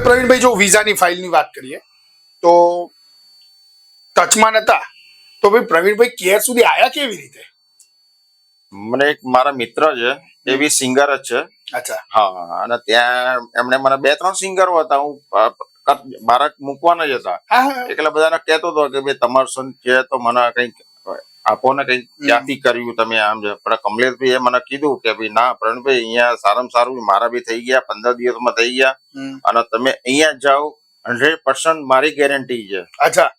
પ્રવીણભાઈ જો વિઝાની ફાઇલની વાત કરીએ તો ટચમાં નતા તો ભાઈ પ્રવીણભાઈ કેર સુધી આયા કેવી રીતે? મને એક મારા મિત્ર છે, એ બી સિંગર જ છે. અચ્છા. હા, અને ત્યાં એમણે મને 2-3 સિંગરો હતા, હું બાળક મૂકવાના જ હતા. એટલે બધાને કહેતો હતો કે ભાઈ તમારું સન છે તો મને કંઈક આપો ને, કંઈક ક્યાંથી કર્યું તમે આમ છે. પણ કમલેશભાઈ એ મને કીધું કે ભાઈ ના પ્રવીણભાઈ, અહીંયા સારામાં સારું મારા બી થઈ ગયા, 15 દિવસમાં થઈ ગયા, અને તમે અહીંયા જાઓ, 100% મારી ગેરંટી છે. અચ્છા,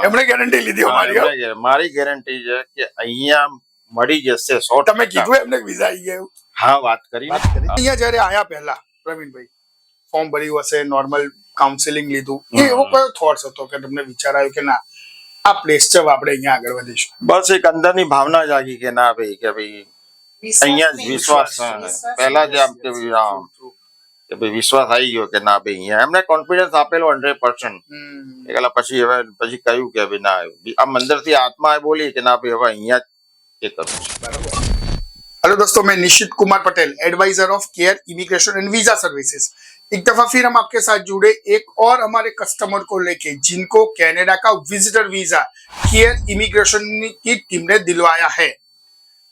એમણે ગેરંટી લીધી? મારી ગેરંટી છે કે અહીંયા મળી જશે 100%. તમે કીધું એમને વિઝા આવી ગયા? હા, વાત કરી. અહીંયા જયારે આયા પહેલા પ્રવીણભાઈ ફોર્મ ભર્યું હશે, નોર્મલ કાઉન્સેલિંગ લીધું, એવો કયો થોટ્સ હતો કે તમને વિચાર આવ્યો કે ના આ પ્લેસ છે, આપણે અહીંયા આગળ વધીશું? બસ એક અંદરની ભાવના જાગી કે ના ભાઈ, કે ભાઈ અહીંયા જ વિશ્વાસ પહેલા જ આમ કે ભાઈ વિશ્વાસ આવી ગયો કે ના ભાઈ અહીંયા એમને કોન્ફિડન્સ આપેલો 100%. એટલે પછી કહ્યું કે ભાઈ ના, આમ અંદરથી આત્મા બોલી કે ના ભાઈ હવે અહીંયા જ કરવું છે. हेलो दोस्तों, मैं Nishit Kumar Patel, advisor of care immigration and visa services. एक दफा फिर हम आपके साथ जुड़े एक और हमारे कस्टमर को लेके जिनको कनाडा का विजिटर वीजा केयर इमिग्रेशन की टीम ने दिलवाया है।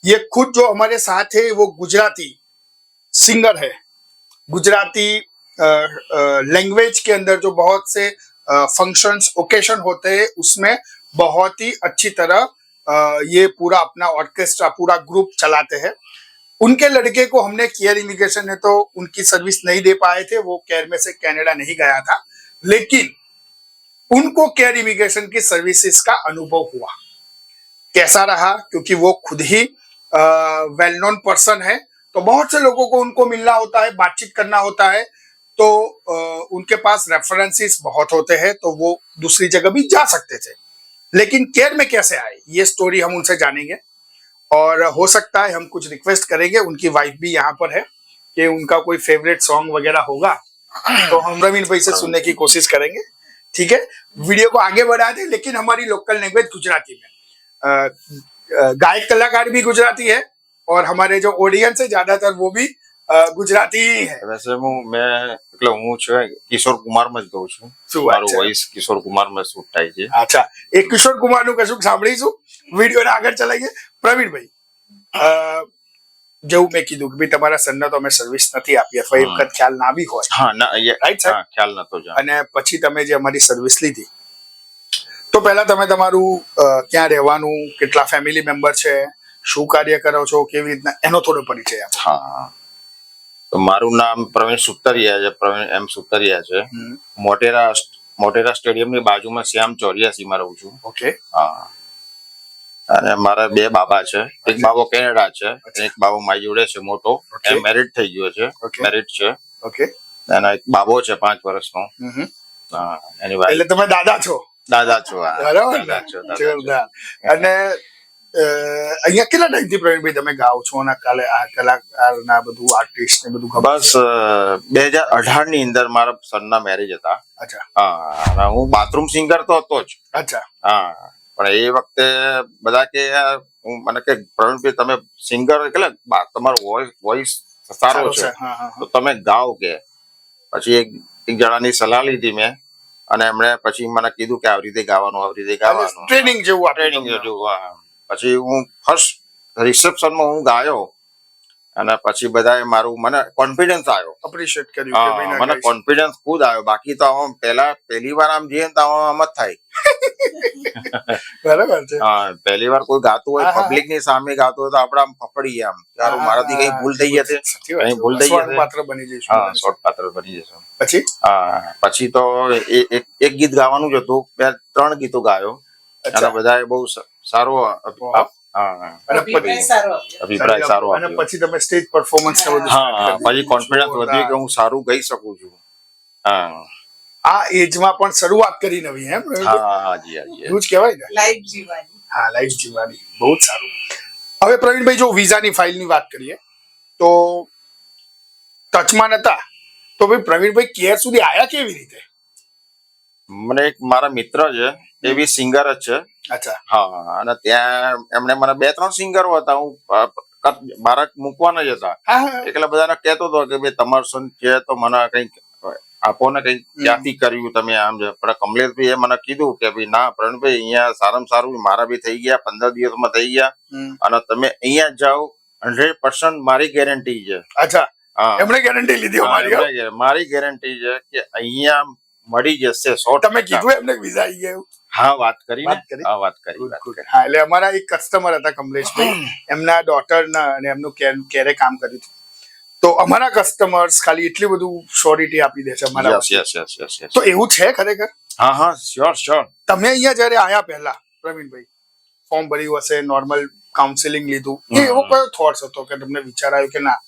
ये खुद जो हमारे साथ है वो गुजराती सिंगर है। गुजराती लैंग्वेज के अंदर जो बहुत से फंक्शंस ओकेशन होते हैं उसमें बहुत ही अच्छी तरह ये पूरा अपना ऑर्केस्ट्रा पूरा ग्रुप चलाते हैं। उनके लड़के को हमने केयर इमिग्रेशन है तो उनकी सर्विस नहीं दे पाए थे, वो केयर में से कनाडा नहीं गया था, लेकिन उनको केयर इमिग्रेशन की सर्विसेज का अनुभव हुआ। कैसा रहा? क्योंकि वो खुद ही वेल नोन पर्सन है, तो बहुत से लोगों को उनको मिलना होता है, बातचीत करना होता है, तो उनके पास रेफरेंसेस बहुत होते हैं, तो वो दूसरी जगह भी जा सकते थे। लेकिन केयर में कैसे आए ये स्टोरी हम उनसे जानेंगे, और हो सकता है हम कुछ रिक्वेस्ट करेंगे। उनकी वाइफ भी यहाँ पर है कि उनका कोई फेवरेट सॉन्ग वगैरह होगा तो हम प्रवीण भाई से सुनने की कोशिश करेंगे। ठीक है, वीडियो को आगे बढ़ा दें, लेकिन हमारी लोकल लैंग्वेज गुजराती में। गायक कलाकार भी गुजराती है और हमारे जो ऑडियंस है ज्यादातर वो भी ગુજરાતી હે। વૈસે હું છે કિશોર કુમાર માં જ ગાઉં છું, મારું વોઇસ કિશોર કુમાર માં શૂટ થાય છે। અચ્છા, એ કિશોર કુમાર નું કશું સાંભળીશું, વિડીયોને આગળ ચલાવીએ। પ્રવીણભાઈ, જેવું મેં કીધું કે ભાઈ તમારા સનને તો અમે સર્વિસ નથી આપી અથવા એ વખત ખ્યાલ ના બી હોય, હા ના રાઈટ સાહેબ, ખ્યાલ નતો જ, અને પછી તમે જે અમારી સર્વિસ લીધી તો પહેલા તમે તમારું ક્યાં રહેવાનું, કેટલા ફેમિલી મેમ્બર છે, શું કાર્ય કરો છો, કેવી રીતના, એનો થોડો પરિચય આપો। હા, તો મારું નામ પ્રવીણ સુતરિયા છે, પ્રવીણ એમ સુતરિયા છે। મોટેરા સ્ટેડિયમ ની બાજુમાં શ્યામ 84 માં રહું છું। ઓકે, હા, અને મારા 2 બાબા છે, એક બાબો કેનેડા છે, એક બાબો મારી જોડે છે મોટો, એ મેરિડ થઈ ગયો છે, મેરિડ છે। ઓકે, અને એક બાબો છે 5 વર્ષનો। હા, એની વાત, એટલે તમે દાદા છો? દાદા છો, દાદા છો, જોરદાર। અને અહીંયા કેટલા ટાઈમથી પ્રવીણભાઈ તમે ગાઓ છો અને કાલે આ કલાકાર ના બધું આર્ટિસ્ટ ને બધું? બસ 2018 ની અંદર મારા સનના મેરેજ હતા। અચ્છા, હા, હું બાથરૂમ સિંગર તો હતો જ। અચ્છા, હા, પણ એ વખતે બધા કે મને કે પ્રવીણભાઈ તમે સિંગર એટલે તમારો વોઇસ સારો છે તો તમે ગાઓ કે। પછી એક જણાની સલાહ લીધી મેં, અને એમણે પછી મને કીધું કે આવી રીતે ગાવાનું, આવી રીતે ગાવાનું, ટ્રેનિંગ જેવું, ટ્રેનિંગ જેવું। પછી હું ફર્સ્ટ રિસેપ્શનમાં હું ગાયો, અને પછી બધાએ મારું મને કોન્ફિડન્સ આવ્યો, એપ્રિશિએટ કર્યું, મને કોન્ફિડન્સ ખુદ આવ્યો। બાકી તો આમ પહેલી વાર આમ જઈએ તો આમ જ થાય। બરાબર છે, હા, પહેલી વાર કોઈ ગાતું હોય, પબ્લિક ની સામે ગાતું હોય તો આપણે આમ ફફડીએ, આમ યાર મારાથી કઈ ભૂલ થઈ જશે, કઈ ભૂલ થઈ જશે, પાત્ર બની જઈશું। હા, શોર્ટ પાત્ર બની જશે। પછી હા, પછી તો એક ગીત ગાવાનું જ હતું, મેં 3 ગીતો ગાયો, અને બધાએ બહુ સારો અભિપ્રાય સારો અને પછી તમે સ્ટેજ પરફોર્મન્સ ને બધું, હા, પછી કોન્ફિડન્સ વધ્યું કે હું સારું ગાઈ શકું છું। હા, આ એજમાં પણ શરૂઆત કરી નવી, એમ? હા જી, એવું જ કહેવાય ને, લાઈફ જીવવાની। હા, લાઈફ જીવવાની, બહુ જ સારું। હવે પ્રવીણભાઈ જો વિઝાની ફાઇલની વાત કરીએ તો ટચમાં નતા તો ભાઈ પ્રવીણભાઈ કેર સુધી આયા કેવી રીતે? મને એક મારા મિત્ર છે, એ બી સિંગર જ છે। અચ્છા, હા, અને ત્યાં એમણે મને 2-3 સિંગરો હતા, હું બાળક મૂકવાના જ હતા, એટલે બધાને કહેતો હતો કે ભાઈ તમારું સન છે તો મને કંઈક આપો ને કઈ ક્યાંથી કર્યું તમે આમ છે પણ કમલેશભાઈ એ મને કીધું કે ભાઈ ના પ્રવીણભાઈ અહીંયા સારામાં સારું મારા બી થઈ ગયા 15 દિવસમાં થઈ ગયા અને તમે અહીંયા જાઓ 100% મારી ગેરંટી છે. અચ્છા, હા એમણે ગેરંટી લીધી અમારી. મારી ગેરંટી છે કે અહીંયા મળી જશે 100%. તમે કીધું એમને વિઝા આવી ગયા એવું? હા વાત કરી વાત કરી? હા વાત કરી. હા, એટલે અમારા એક કસ્ટમર હતા કમલેશભાઈ, એમના ડોટરના અને એમનું કેરે કામ કર્યું હતું. તો અમારા કસ્ટમર્સ ખાલી એટલી બધું શ્યોરિટી આપી દે છે અમારા. યસ. તો એવું છે ખરેખર? હા શ્યોર. તમે અહીંયા જયારે આયા પહેલા પ્રવીણભાઈ ફોર્મ ભર્યું હશે, નોર્મલ કાઉન્સેલિંગ લીધું, એ એવો કયો થોટ્સ હતો કે તમને વિચાર આવ્યો કે ના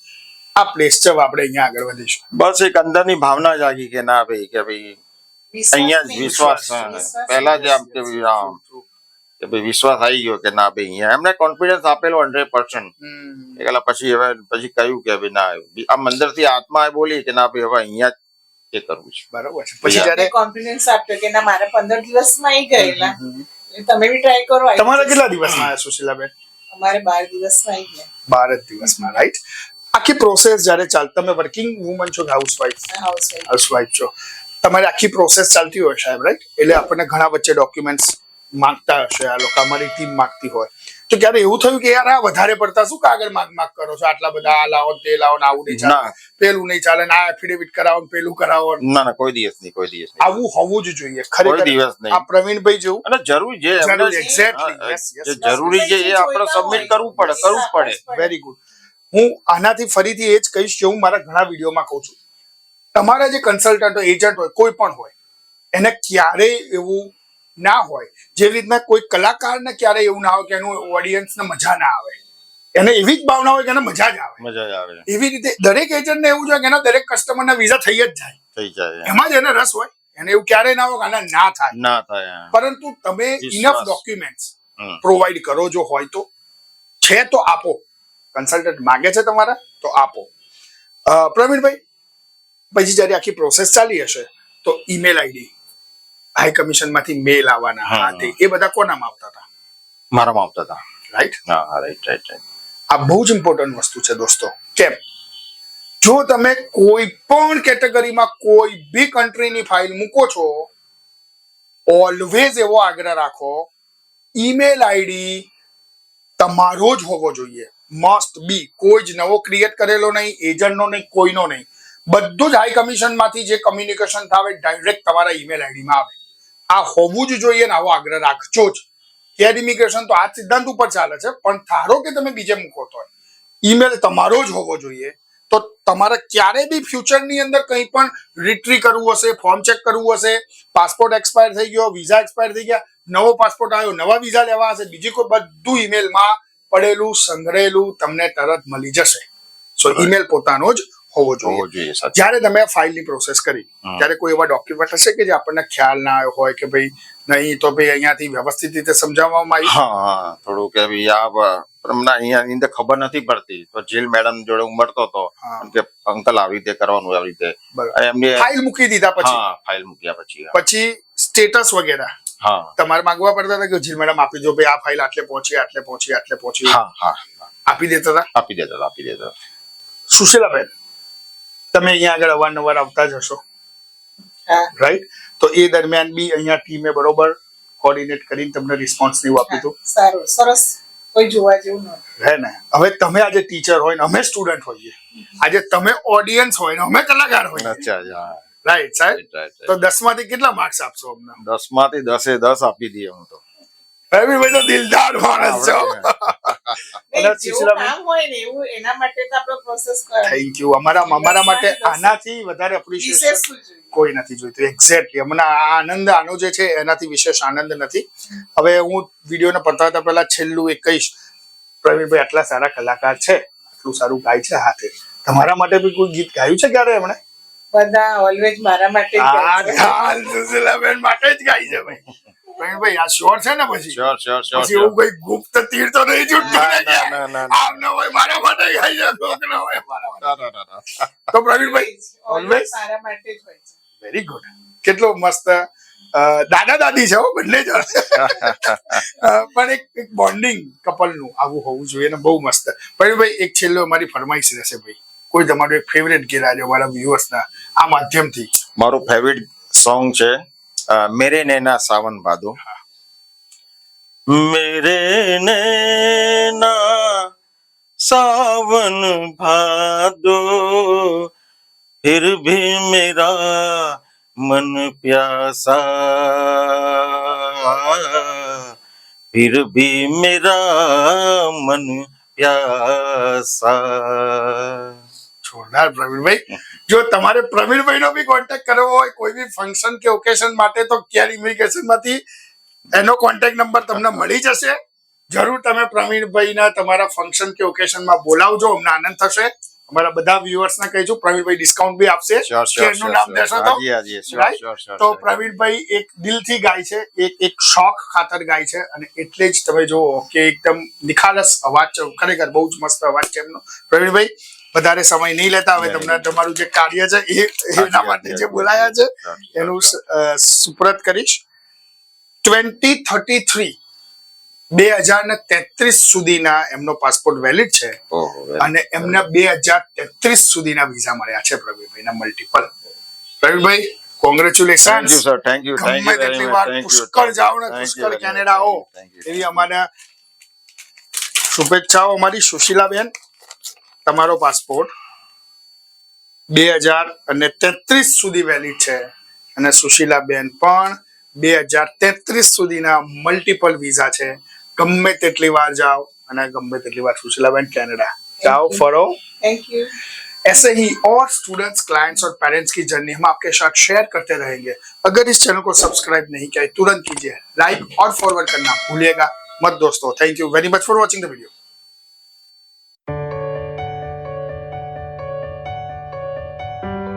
આ પ્લેસ છે, આપણે અહીંયા આગળ વધીશું? બસ એક અંદરની ભાવના જાગી કે ના ભાઈ કે ભાઈ અહીંયા જ વિશ્વાસ પહેલા જ આમ કે ભાઈ વિશ્વાસ આવી ગયો કે ના ભાઈ અહીંયા એમને કોન્ફિડન્સ આપેલો 100%. એટલે પછી કહ્યું કે ભાઈ ના આમ અંદરથી આત્મા બોલી કે ના ભાઈ હવે અહીંયા જ એ કરવું છે. બરાબર છે. પછી જ્યારે કોન્ફિડન્સ આપ્યો કે ના મારા 15 દિવસમાં આવી ગયેલા, તમે બી ટ્રાય કરો. તમારા કેટલા દિવસમાં આવ્યા સુશીલાબેન? અમારે 12 દિવસમાં આવી ગયા. 12 જ દિવસમાં, રાઈટ? આખી પ્રોસેસ જ્યારે તમે વર્કિંગ વુમન છો, હાઉસવાઇફ છો, તમારી આખી પ્રોસેસ ચાલતી હોય સાહેબ, રાઈટ? એટલે આપણને ઘણા વચ્ચે ડોક્યુમેન્ટ્સ માંગતા હશે, આ લોકો અમારી ટીમ માંગતી હોય, તો ક્યારે એવું થયું કે યાર આ વધારે પડતા શું કાગળ માંગ કરો છો, આટલા બધા આ લાવો તે લાવો, આવું નહીં ચાલે, પેલું નહીં ચાલે, આ એફિડેવિટ કરાવો, પેલું કરાવો? ના કોઈ દિવસ નહીં. આવું હોવું જ જોઈએ ખરેખર. આ પ્રવીણભાઈ જેવું અને જરૂરી છે, એક્ઝેક્ટલી જરૂરી છે, એ આપણે સબમિટ કરવું પડે. Very good. હું આનાથી ફરીથી એ જ કહીશ, હું મારા ઘણા વિડીયોમાં કહું છું, તમારા જે કન્સલ્ટન્ટ હોય, એજન્ટ હોય, કોઈ પણ હોય, એને ક્યારેય એવું ના હોય, જેવી રીતના કોઈ કલાકારને ક્યારેય એવું ના હોય કે એનું ઓડિયન્સને મજા ના આવે, એને એવી જ ભાવના હોય કે એને મજા જ આવે. એવી રીતે દરેક એજન્ટને એવું જોઈએ કે એના દરેક કસ્ટમરના વિઝા થઈ જ જાય, એમાં જ એને રસ હોય. એને એવું ક્યારેય ના હોય કે આના ના થાય. પરંતુ તમે ઇનફ ડોક્યુમેન્ટ્સ પ્રોવાઈડ કરો, જો હોય તો છે તો આપો. કન્સલ્ટન્ટ માંગે છે તમારા તો આપો. પ્રવીણભાઈ, પછી જયારે આખી પ્રોસેસ ચાલી હશે તો ઈમેલ આઈડી, હાઈ કમિશન માંથી મેલ આવવાના, એ બધા કોનામાં આવતા હતા? મારામાં આવતા હતા. રાઈટ? હા, રાઈટ. આ બહુ જ ઇમ્પોર્ટન્ટ વસ્તુ છે દોસ્તો. કેમ? જો તમે કોઈ પણ કેટેગરીમાં કોઈ બી કન્ટ્રીની ફાઇલ મૂકો છો, ઓલવેઝ એવો આગ્રહ રાખો, ઈમેલ આઈડી તમારો જ હોવો જોઈએ. Must be. કોઈ જ નવો ક્રિએટ કરેલો નહીં, એજન્ટનો નહીં, કોઈનો નહીં. બધું જ હાઈ કમિશન માંથી જે કમ્યુનિકેશન થાય ડાયરેક્ટ તમારા ઈમેલ આઈડીમાં આવે. આ હોવું જ જોઈએ ને આવો આગ્રહ રાખજો જ. કેર ઇમિગ્રેશન તો આ સિદ્ધાંત ઉપર ચાલે છે, પણ ધારો કે તમે બીજે મૂકો તો ઈમેલ તમારો જ હોવો જોઈએ. તો તમારે ક્યારે બી ફ્યુચરની અંદર કંઈ પણ રિટ્રી કરવું હશે, ફોર્મ ચેક કરવું હશે, પાસપોર્ટ એક્સપાયર થઈ ગયો, વિઝા એક્સપાયર થઈ ગયા, નવો પાસપોર્ટ આવ્યો, નવા વિઝા લેવા હશે, બીજી કોઈ બધું ઈમેલમાં પડેલું સંગ્રહેલું તમને તરત મળી જશે. સો ઈમેલ પોતાનો જ હોવો જોઈએ. જ્યારે તમે ફાઇલની પ્રોસેસ કરી ત્યારે કોઈ એવા ડોક્યુમેન્ટ હશે કે જે આપણને ખ્યાલ ના આવ્યો હોય કે ભાઈ નહીં તો ભાઈ અહીંયાથી વ્યવસ્થિત રીતે સમજાવવામાં આવ્યું? થોડું કે ભાઈ આ અહીંયા અંદર ખબર નથી પડતી, તો જેલ મેડમ જોડે ઉમરતો હતો કે અંકલ આવી રીતે કરવાનું, આવી રીતે એમને ફાઇલ મૂકી દીધા પછી? ફાઇલ મૂક્યા પછી સ્ટેટસ વગેરે તમારે માંગવા પડતા હતા કે જીલ મેડમ આપી દો ભાઈ, આ ફાઇલ આટલે પહોંચી. આપી દેતા હતા. સુશીલાબેન, તમે અહીંયા આગળ અવારનવાર આવતા જ હશો, રાઈટ? તો એ દરમિયાન બી અહીંયા ટીમે બરોબર કોર્ડિનેટ કરીને તમને રિસ્પોન્સ એવું આપ્યું હતું? સારું, સરસ, કોઈ જોવા જેવું નહોતું. હે ને? હવે તમે આજે ટીચર હોય ને અમે સ્ટુડન્ટ હોઈએ, આજે તમે ઓડિયન્સ હોય ને અમે કલાકાર હોઈએ, રાઈટ સાહેબ? તો 10 માંથી કેટલા માર્ક્સ આપશો અમને? 10 માંથી 10 આપી દઈએ. હું તો રવિભાઈ તો દિલદાર માણસ છો. Thank you. અમારા માટે આનાથી વધારે એપ્રિશિએશન કોઈ નથી જોઈતું. એક્ઝેક્ટલી. અમને આનંદ આનો જે છે એનાથી વિશેષ આનંદ નથી. હવે હું વિડીયોને પતાવતા પહેલા છેલ્લું એક કહીશ, પ્રવીણભાઈ આટલા સારા કલાકાર છે, આટલું સારું ગાય છે હાથે, તમારા માટે બી કોઈ ગીત ગાયું છે ક્યારે એમણે? બધા ઓલવેઝ મારા માટે સુશીલાબેન માટે જ ગાય છે ભાઈ. ભાઈ આ શ્યોર છે ને? પછી શ્યોર એવું કોઈ ગુપ્ત તીર તો નહીં છૂટતો ને? આમ ન હોય મારા માટે ગાય છે, કોક ન હોય મારા માટે. તો પ્રવીણભાઈ ઓલવેઝ મારા માટે જ હોય છે. Very good. કેટલો મસ્ત દાદા દાદી છે બંને જ. પણ એક બોન્ડિંગ કપલનું આવું હોવું જોઈએ ને, બહુ મસ્ત. પ્રવીણભાઈ એક છેલ્લો અમારી ફરમાઈશ રહેશે ભાઈ, કોઈ તમારું એક ફેવરેટ ગીત આજે અમારા વ્યુઅર્સના આ માધ્યમથી? મારું ફેવરિટ સોંગ છે મેરે નૈના સાવન ભાદો. મેરે નૈના सावन भादो फिर भी मेरा मन प्यासा फिर भी मेरा मन प्यासा. જોરદાર પ્રવીણભાઈ. જો તમારે પ્રવીણભાઈ નો બી કોન્ટેક્ટ કરવો હોય કોઈ બી ફંક્શન કે ઓકેશન માટે તો કેર ઇમિગ્રેશન માંથી એનો કોન્ટેક્ટ નંબર તમને મળી જશે. જરૂર તમે પ્રવીણભાઈના તમારા ફંક્શન કે ઓકેશનમાં બોલાવજો, અમને આનંદ થશે. અમારા બધા વ્યુઅર્સ ને કહીજો પ્રવીણભાઈ ડિસ્કાઉન્ટ બી આપશે. કેરનું નામ દેશો તો તો પ્રવીણભાઈ એક દિલથી ગાય છે, એક શોખ ખાતર ગાય છે અને એટલે જ તમે જો કે એકદમ નિખાલસ અવાજ છે, ખરેખર બહુ જ મસ્ત અવાજ છે એમનો. પ્રવીણભાઈ વધારે સમય નહીં લેતા, હવે તમને તમારું જે કાર્ય છે એના માટે જે બોલાયા છે એનું સુપ્રત કરીશ. 2033 સુધીના એમનો પાસપોર્ટ વેલિડ છે અને એમને 2033 સુધીના વિઝા મળ્યા છે પ્રવીણભાઈના multiple. Pravinbhai congratulation. Thank you ગમે તેટલી વાર પુષ્કળ જાઓ ને પુષ્કળ કેનેડા આવો એવી અમારા શુભેચ્છાઓ. અમારી સુશીલાબેન, તમારો પાસપોર્ટ 2033 સુધી વેલિડ છે અને સુશીલાબેન પણ 2033 સુધીના મલ્ટિપલ વિઝા છે. ગમે તેટલી વાર जाओ અને ગમે તેટલી વાર सुशीलाबेन कनाडा जाओ फरो. Thank you. ऐसे ही और स्टूडेंट्स, क्लाइंट्स और पेरेंट्स की जर्नी हम आपके साथ शेयर करते रहेंगे. अगर इस चैनल को सब्सक्राइब नहीं किया है तुरंत कीजिए, लाइक और फॉरवर्ड करना भूलिएगा मत दोस्तों. Thank you very much for watching the video.